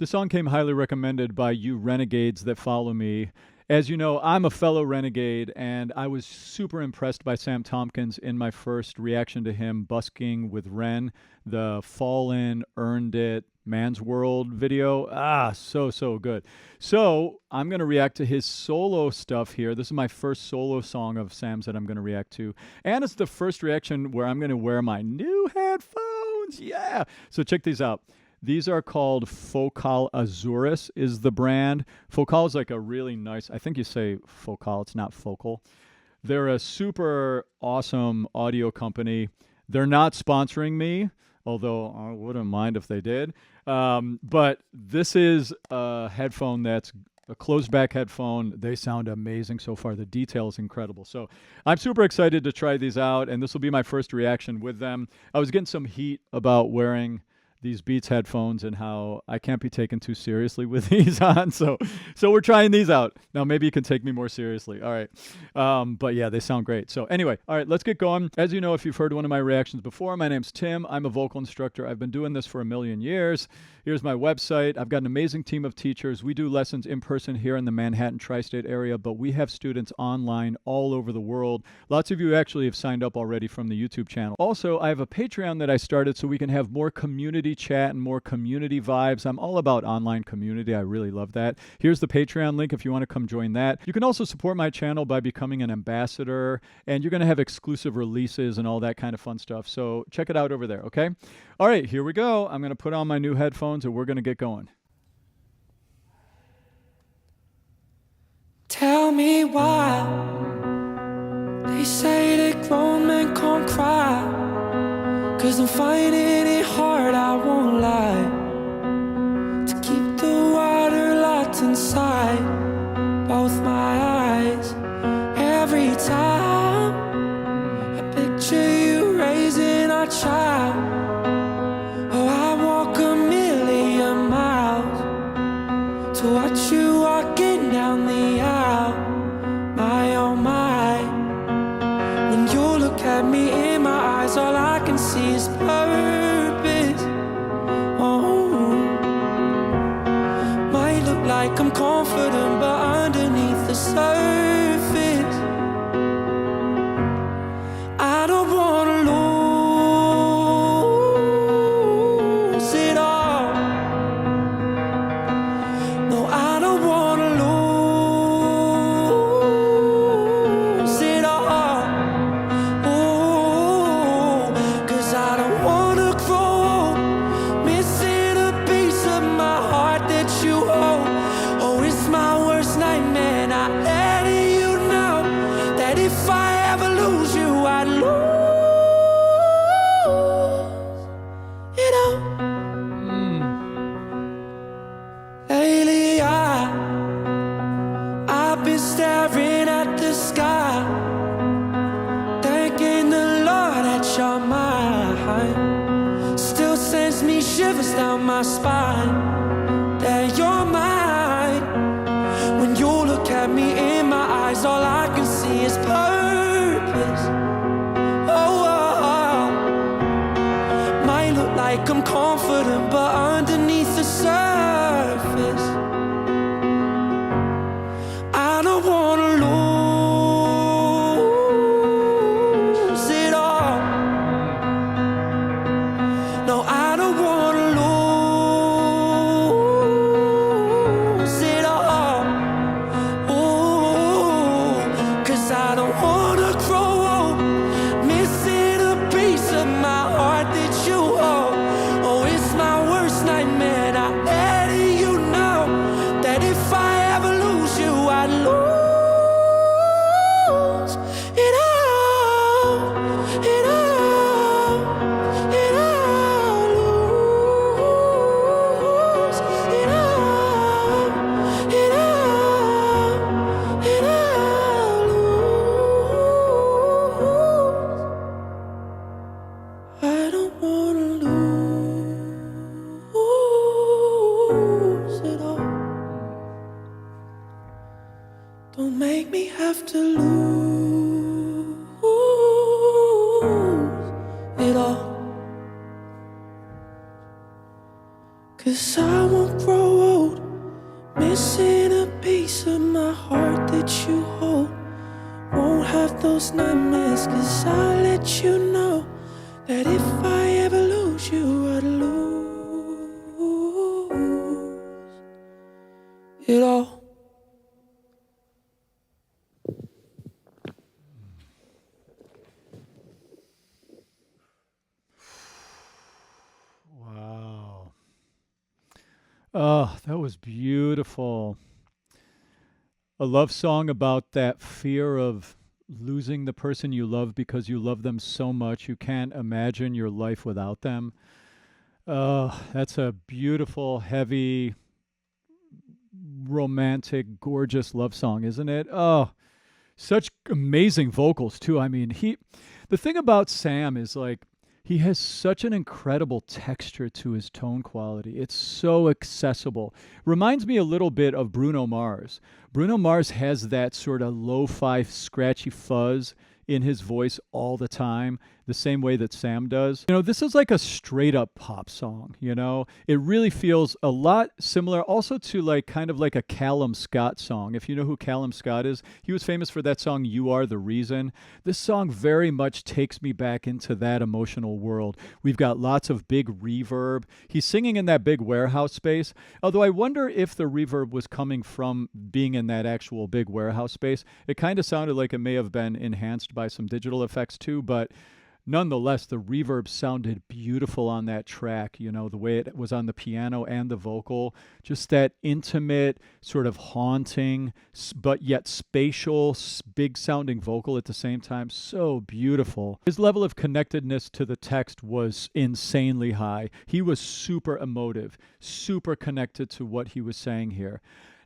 The song came highly recommended by you renegades that follow me. As you know, I'm a fellow renegade, and I was super impressed by Sam Tompkins in my first reaction to him busking with Ren, the Fallen, Earned It, Man's World video. So good. So I'm going to react to his solo stuff here. This is my first solo song of Sam's that I'm going to react to. And it's the first reaction where I'm going to wear my new headphones. Yeah. So check these out. These are called Focal Azuris is the brand. Focal is like a really nice, I think you say Focal, it's not Focal. They're a super awesome audio company. They're not sponsoring me, although I wouldn't mind if they did. But this is a headphone that's a closed back headphone. They sound amazing so far. The detail is incredible. So I'm super excited to try these out, and this will be my first reaction with them. I was getting some heat about wearing these Beats headphones and how I can't be taken too seriously with these on. So we're trying these out. Now maybe you can take me more seriously. All right. But yeah, they sound great. So anyway, all right, let's get going. As you know, if you've heard one of my reactions before, my name's Tim. I'm a vocal instructor. I've been doing this for a million years. Here's my website. I've got an amazing team of teachers. We do lessons in person here in the Manhattan tri-state area, but we have students online all over the world. Lots of you actually have signed up already from the YouTube channel. Also, I have a Patreon that I started so we can have more community chat and more community vibes. I'm all about online community. I really love that. Here's the Patreon link if you want to come join that. You can also support my channel by becoming an ambassador, and you're going to have exclusive releases and all that kind of fun stuff. So check it out over there, okay? All right, here we go. I'm going to put on my new headphones and we're going to get going. Tell me why they say that grown men can't cry, 'cause I'm finding it hard, I won't lie, to keep the water locked inside both my eyes. Every time I picture you raising our child, oh, I walk a million miles to watch you walking down the aisle. My oh my, when you look at me in my eyes, all I can see is purpose. Oh, might look like I'm confident, but underneath the surface, I don't wanna lose it all. No, I don't wanna lose it all. Oh, 'cause I don't wanna grow missing a piece of my heart that you hold. Oh, it's my worst nightmare, not letting you know that if I ever lose you, I'd lose it all. Lately I've been staring at the sky, thanking the Lord that you're mine. Still sends me shivers down my spine, that you're mine. When you look at me in my eyes, all I can see is purpose. Oh, might look like I'm confident, but underneath the surface, I don't wanna lose it all. No, I don't wanna lose it all. Oh, 'cause I don't wanna grow old missing a piece of my heart that you hold. Oh, it's my worst nightmare, not letting you know that if I ever lose you, I'd lose it all, it all, it all, lose it all, it all, it all, lose. I don't wanna lose it all. Don't make me have to lose it all, 'cause I won't grow missing a piece of my heart that you hold. Won't have those nightmares, 'cause I'll let you know that if I ever lose you, I'd lose it all. Wow. Oh, that was beautiful. A love song about that fear of losing the person you love because you love them so much you can't imagine your life without them. Oh, that's a beautiful, heavy, romantic, gorgeous love song, isn't it? Oh, such amazing vocals too. I mean, the thing about Sam is like he has such an incredible texture to his tone quality. It's so accessible. Reminds me a little bit of Bruno Mars. Bruno Mars has that sort of lo-fi scratchy fuzz in his voice all the time, the same way that Sam does. You know, this is like a straight up pop song, you know? It really feels a lot similar also to like kind of like a Callum Scott song. If you know who Callum Scott is, he was famous for that song You Are the Reason. This song very much takes me back into that emotional world. We've got lots of big reverb. He's singing in that big warehouse space, although I wonder if the reverb was coming from being in that actual big warehouse space. It kind of sounded like it may have been enhanced by some digital effects too, but nonetheless, the reverb sounded beautiful on that track, you know, the way it was on the piano and the vocal. Just that intimate, sort of haunting, but yet spatial, big sounding vocal at the same time. So beautiful. His level of connectedness to the text was insanely high. He was super emotive, super connected to what he was saying here.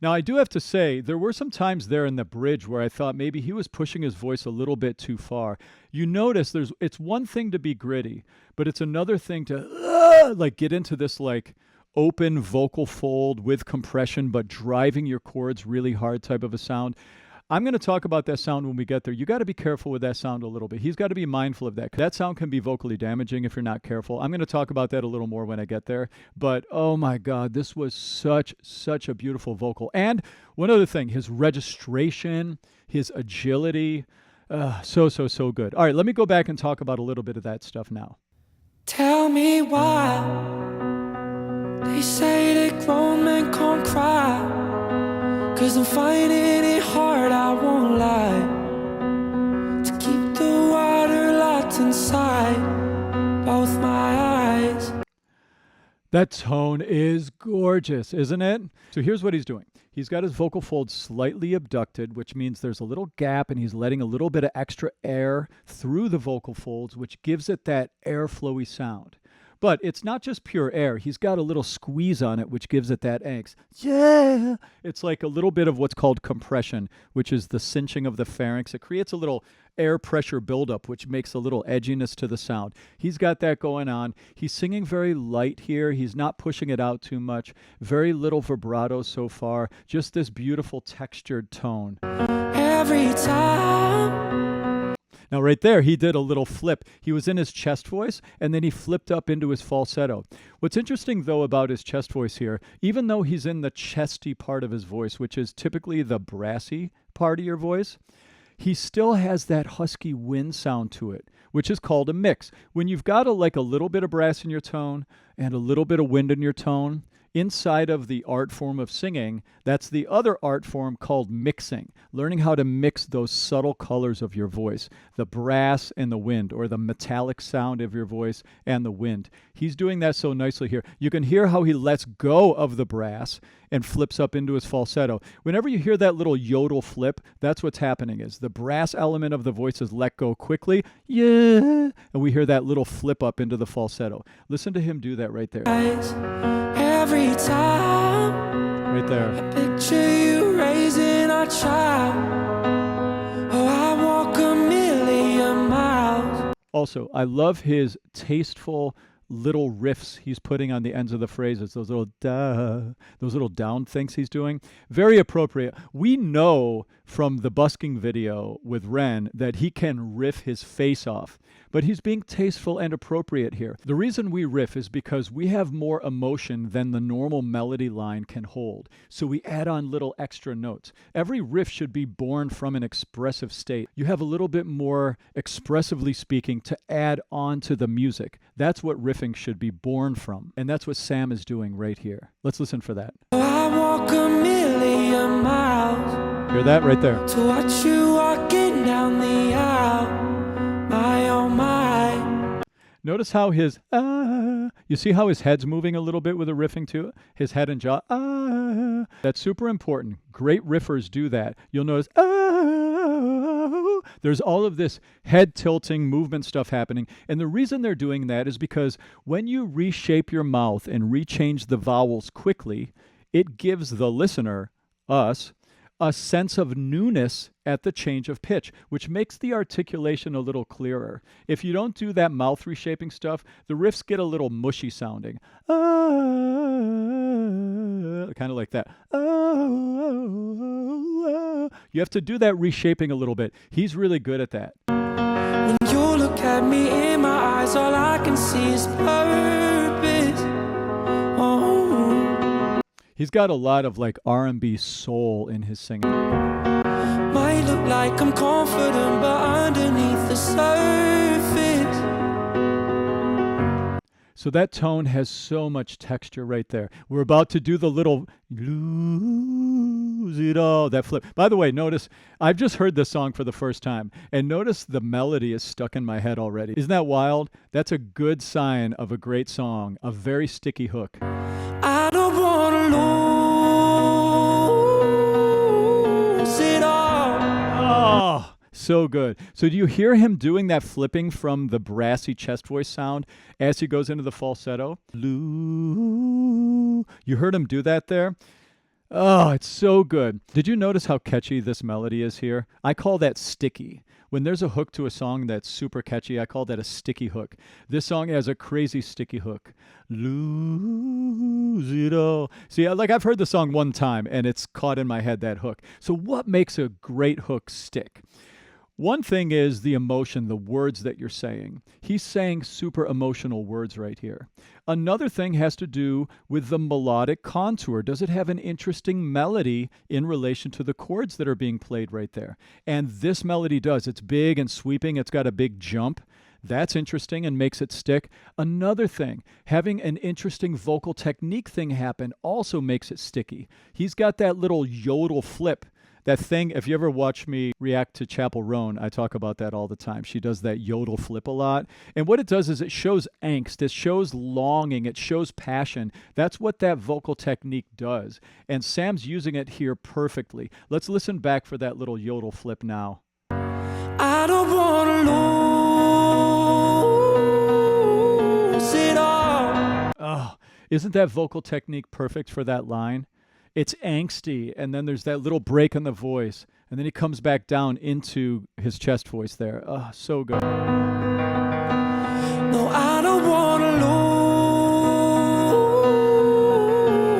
Now, I do have to say, there were some times there in the bridge where I thought maybe he was pushing his voice a little bit too far. You notice it's one thing to be gritty, but it's another thing to like get into this like open vocal fold with compression, but driving your chords really hard type of a sound. I'm going to talk about that sound when we get there. You got to be careful with that sound a little bit. He's got to be mindful of that. That sound can be vocally damaging if you're not careful. I'm going to talk about that a little more when I get there. But oh my God, this was such a beautiful vocal. And one other thing, his registration, his agility, so good. All right, let me go back and talk about a little bit of that stuff now. Tell me why they say that grown men can't cry. 'Cause I'm finding it hard, I won't lie, to keep the water locked inside both my eyes. That tone is gorgeous, isn't it? So here's what he's doing. He's got his vocal folds slightly abducted, which means there's a little gap and he's letting a little bit of extra air through the vocal folds, which gives it that airflowy sound. But it's not just pure air. He's got a little squeeze on it, which gives it that angst. Yeah! It's like a little bit of what's called compression, which is the cinching of the pharynx. It creates a little air pressure buildup, which makes a little edginess to the sound. He's got that going on. He's singing very light here. He's not pushing it out too much. Very little vibrato so far. Just this beautiful textured tone. Every time. Now, right there, he did a little flip. He was in his chest voice, and then he flipped up into his falsetto. What's interesting, though, about his chest voice here, even though he's in the chesty part of his voice, which is typically the brassy part of your voice, he still has that husky wind sound to it, which is called a mix. When you've got a little bit of brass in your tone and a little bit of wind in your tone, inside of the art form of singing, that's the other art form called mixing, learning how to mix those subtle colors of your voice, the brass and the wind, or the metallic sound of your voice and the wind. He's doing that so nicely here. You can hear how he lets go of the brass and flips up into his falsetto. Whenever you hear that little yodel flip, that's what's happening is the brass element of the voice is let go quickly, yeah, and we hear that little flip up into the falsetto. Listen to him do that right there. Every time, right there. I picture you raising a child. Oh, I walk a million miles. Also, I love his tasteful little riffs he's putting on the ends of the phrases, those little those little down things he's doing. Very appropriate. We know from the busking video with Ren that he can riff his face off, but he's being tasteful and appropriate here. The reason we riff is because we have more emotion than the normal melody line can hold, so we add on little extra notes. Every riff should be born from an expressive state. You have a little bit more, expressively speaking, to add on to the music. That's what riffing should be born from, and that's what Sam is doing right here. Let's listen for that. I walk a million miles Hear that right there? to watch you walking down the aisle. My oh my. Notice how his you see how his head's moving a little bit with the riffing too? His head and jaw, That's super important. Great riffers do that. You'll notice, there's all of this head tilting movement stuff happening. And the reason they're doing that is because when you reshape your mouth and rechange the vowels quickly, it gives the listener, us, a sense of newness at the change of pitch, which makes the articulation a little clearer. If you don't do that mouth reshaping stuff, the riffs get a little mushy sounding. Kind of like that. You have to do that reshaping a little bit. He's really good at that. When you look at me in my eyes, all I can see is purpose. Oh. He's got a lot of like R&B soul in his singing. Might look like I'm confident, but underneath the surface. So that tone has so much texture right there. We're about to do the little lose it all, that flip. By the way, notice, I've just heard this song for the first time, and notice the melody is stuck in my head already. Isn't that wild? That's a good sign of a great song, a very sticky hook. I don't want to lose it all. Oh, so good. So do you hear him doing that flipping from the brassy chest voice sound as he goes into the falsetto? You heard him do that there? Oh, it's so good. Did you notice how catchy this melody is here? I call that sticky. When there's a hook to a song that's super catchy, I call that a sticky hook. This song has a crazy sticky hook. Lose it all. See, like I've heard the song one time and it's caught in my head, that hook. So what makes a great hook stick? One thing is the emotion, the words that you're saying. He's saying super emotional words right here. Another thing has to do with the melodic contour. Does it have an interesting melody in relation to the chords that are being played right there? And this melody does. It's big and sweeping. It's got a big jump. That's interesting and makes it stick. Another thing, having an interesting vocal technique thing happen also makes it sticky. He's got that little yodel flip. That thing, if you ever watch me react to Chapel Roan, I talk about that all the time. She does that yodel flip a lot. And what it does is it shows angst, it shows longing, it shows passion. That's what that vocal technique does. And Sam's using it here perfectly. Let's listen back for that little yodel flip now. I don't want to lose it all. Oh, isn't that vocal technique perfect for that line? It's angsty, and then there's that little break in the voice, and then he comes back down into his chest voice there. Oh, so good. No, I don't want to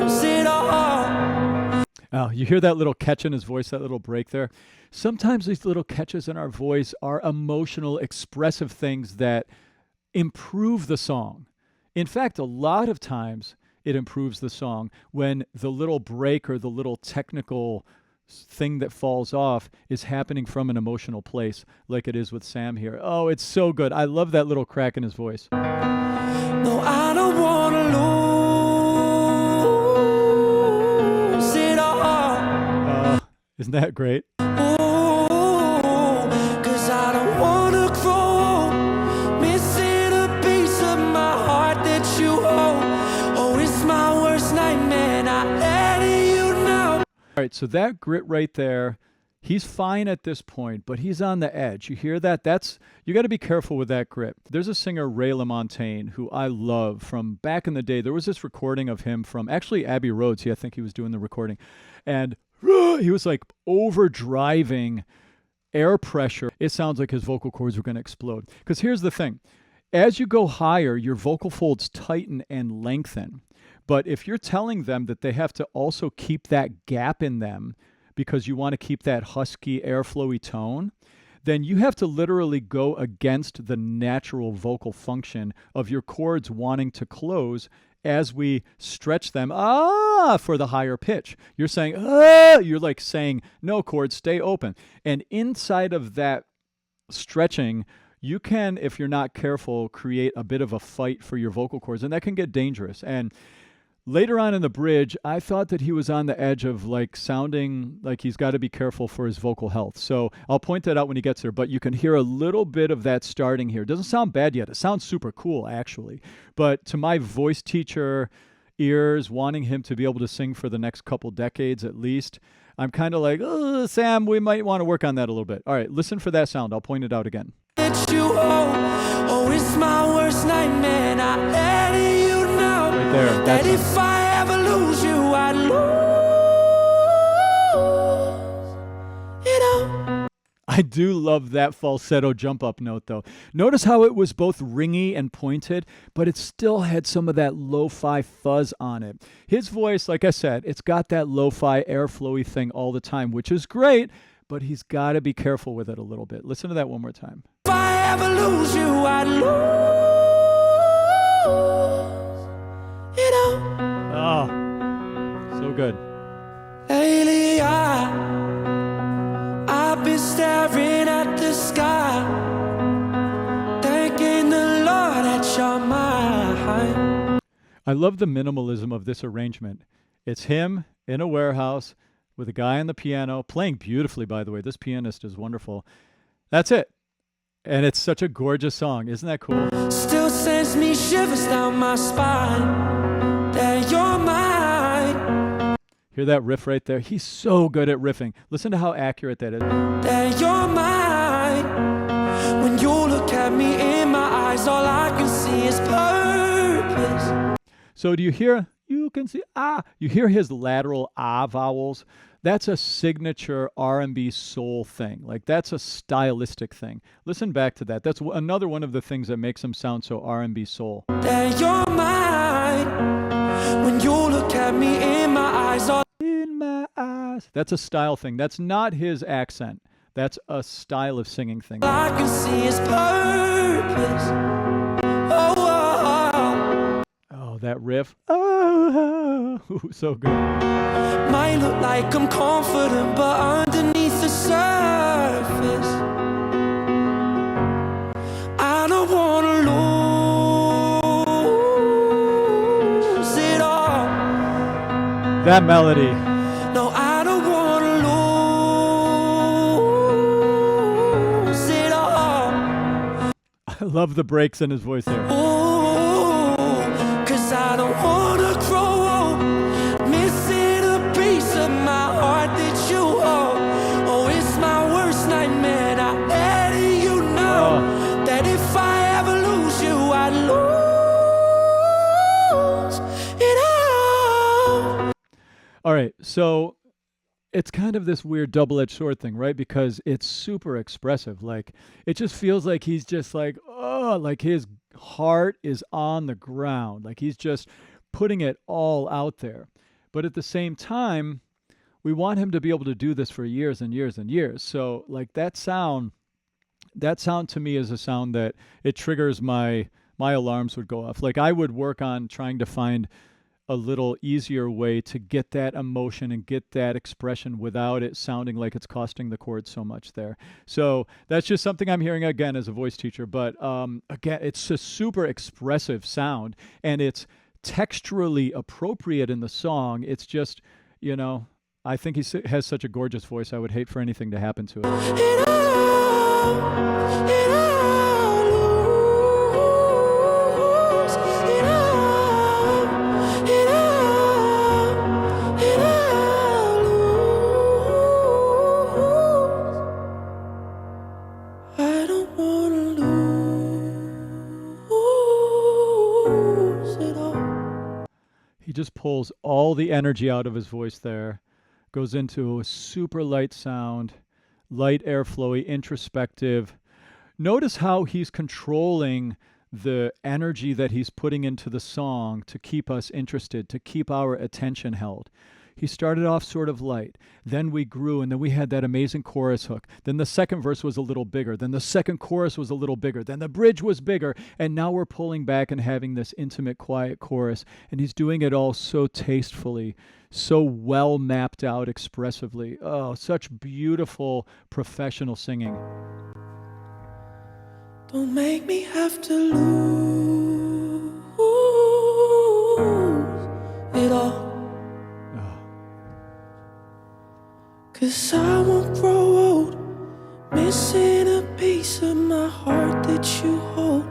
lose it all. Oh, you hear that little catch in his voice, that little break there? Sometimes these little catches in our voice are emotional, expressive things that improve the song. In fact, a lot of times, it improves the song when the little break or the little technical thing that falls off is happening from an emotional place, like it is with Sam here. Oh, it's so good. I love that little crack in his voice. No, I don't want to lose it all. Isn't that great? Oh, 'cause I don't want to grow missing a piece of my heart that you hold. Oh, it's my worst nightmare, not letting you know. All right, so that grit right there, he's fine at this point, but he's on the edge. You hear that? You got to be careful with that grit. There's a singer, Ray LaMontagne, who I love from back in the day. There was this recording of him from actually Abbey Road. I think he was doing the recording. And he was like overdriving air pressure. It sounds like his vocal cords were going to explode. Because here's the thing. As you go higher, your vocal folds tighten and lengthen. But if you're telling them that they have to also keep that gap in them because you want to keep that husky, airflowy tone, then you have to literally go against the natural vocal function of your chords wanting to close as we stretch them for the higher pitch. You're saying you're like saying no, chords, stay open. And inside of that stretching, you can, if you're not careful, create a bit of a fight for your vocal cords, and that can get dangerous. And later on in the bridge, I thought that he was on the edge of like sounding like he's got to be careful for his vocal health. So I'll point that out when he gets there, but you can hear a little bit of that starting here. It doesn't sound bad yet. It sounds super cool, actually. But to my voice teacher ears, wanting him to be able to sing for the next couple decades at least, I'm kind of like, oh, Sam, we might want to work on that a little bit. All right, listen for that sound. I'll point it out again. Oh, it's my worst nightmare. I let you know Right there. that if I ever lose you, I'd lose it all. I do love that falsetto jump up note, though. Notice how it was both ringy and pointed, but it still had some of that lo-fi fuzz on it. His voice, like I said, it's got that lo-fi airflowy thing all the time, which is great, but he's got to be careful with it a little bit. Listen to that one more time. If I ever lose you, I'd lose it all. Oh, so good. Lately, I've been staring at the sky, thanking the Lord that you're mine. I love the minimalism of this arrangement. It's him in a warehouse with a guy on the piano, playing beautifully, by the way. This pianist is wonderful. That's it. And it's such a gorgeous song. Isn't that cool? Still sends me shivers down my spine, that you're mine. Hear that riff right there? He's so good at riffing. Listen to how accurate that is. That you're mine. When you look at me in my eyes, all I can see is purpose. So do you hear? You can see You hear his lateral vowels. That's a signature R&B soul thing. Like that's a stylistic thing. Listen back to that. That's another one of the things that makes him sound so R&B soul. That you're mine. When you look at me in my eyes, in my eyes. That's a style thing. That's not his accent. That's a style of singing thing. all I can see is purpose. Oh, oh, Oh, that riff. Oh, so good. might look like I'm confident, but underneath the surface, I don't wanna lose it all. That melody. No, I don't wanna lose it all. I love the breaks in his voice there. Ooh, 'cause I don't wanna grow old, missing a piece of my heart that you hold. Oh, it's my worst nightmare. I let you know that if I ever lose you, I'd lose it all. All right, so it's kind of this weird double-edged sword thing, right? Because it's super expressive. Like it just feels like he's just like, like his heart is on the ground. Like he's just putting it all out there. But at the same time, we want him to be able to do this for years and years and years. So like that sound to me is a sound that it triggers my alarms would go off. Like I would work on trying to find a little easier way to get that emotion and get that expression without it sounding like it's costing the chords so much there. So that's just something I'm hearing again as a voice teacher. But again, it's a super expressive sound and it's texturally appropriate in the song. It's just, I think he has such a gorgeous voice. I would hate for anything to happen to it. It all lose, it all, I don't wanna lose it all. He just pulls all the energy out of his voice there, goes into a super light sound, light airflowy, introspective. Notice how he's controlling the energy that he's putting into the song to keep us interested, to keep our attention held. He started off sort of light. Then we grew, and then we had that amazing chorus hook. Then the second verse was a little bigger. Then the second chorus was a little bigger. Then the bridge was bigger. And now we're pulling back and having this intimate, quiet chorus. And he's doing it all so tastefully, so well mapped out expressively. Oh, such beautiful professional singing. Don't make me have to lose it all. 'Cause I won't grow old, missing a piece of my heart that you hold.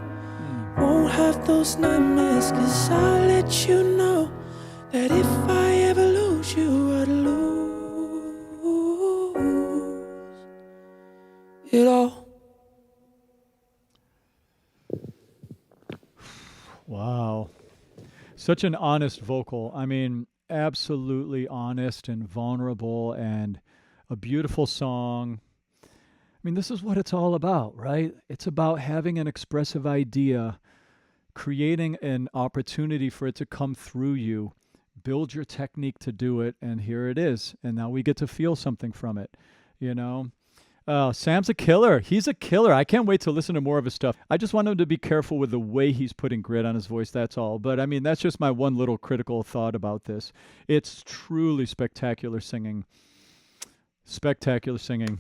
Won't have those nightmares, 'cause I let you know that if I ever lose you, I'd lose it all. Wow. Such an honest vocal. I mean, absolutely honest and vulnerable, and a beautiful song. I mean, this is what it's all about, right? It's about having an expressive idea, creating an opportunity for it to come through you, build your technique to do it, and here it is. And now we get to feel something from it, you know? Sam's a killer. He's a killer. I can't wait to listen to more of his stuff. I just want him to be careful with the way he's putting grit on his voice, that's all. But I mean, that's just my one little critical thought about this. It's truly spectacular singing. Spectacular singing.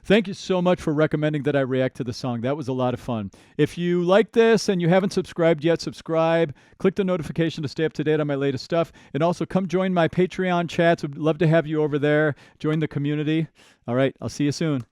Thank you so much for recommending that I react to the song. That was a lot of fun. If you like this and you haven't subscribed yet, subscribe. Click the notification to stay up to date on my latest stuff. And also come join my Patreon chats. Would love to have you over there. Join the community. All right, I'll see you soon.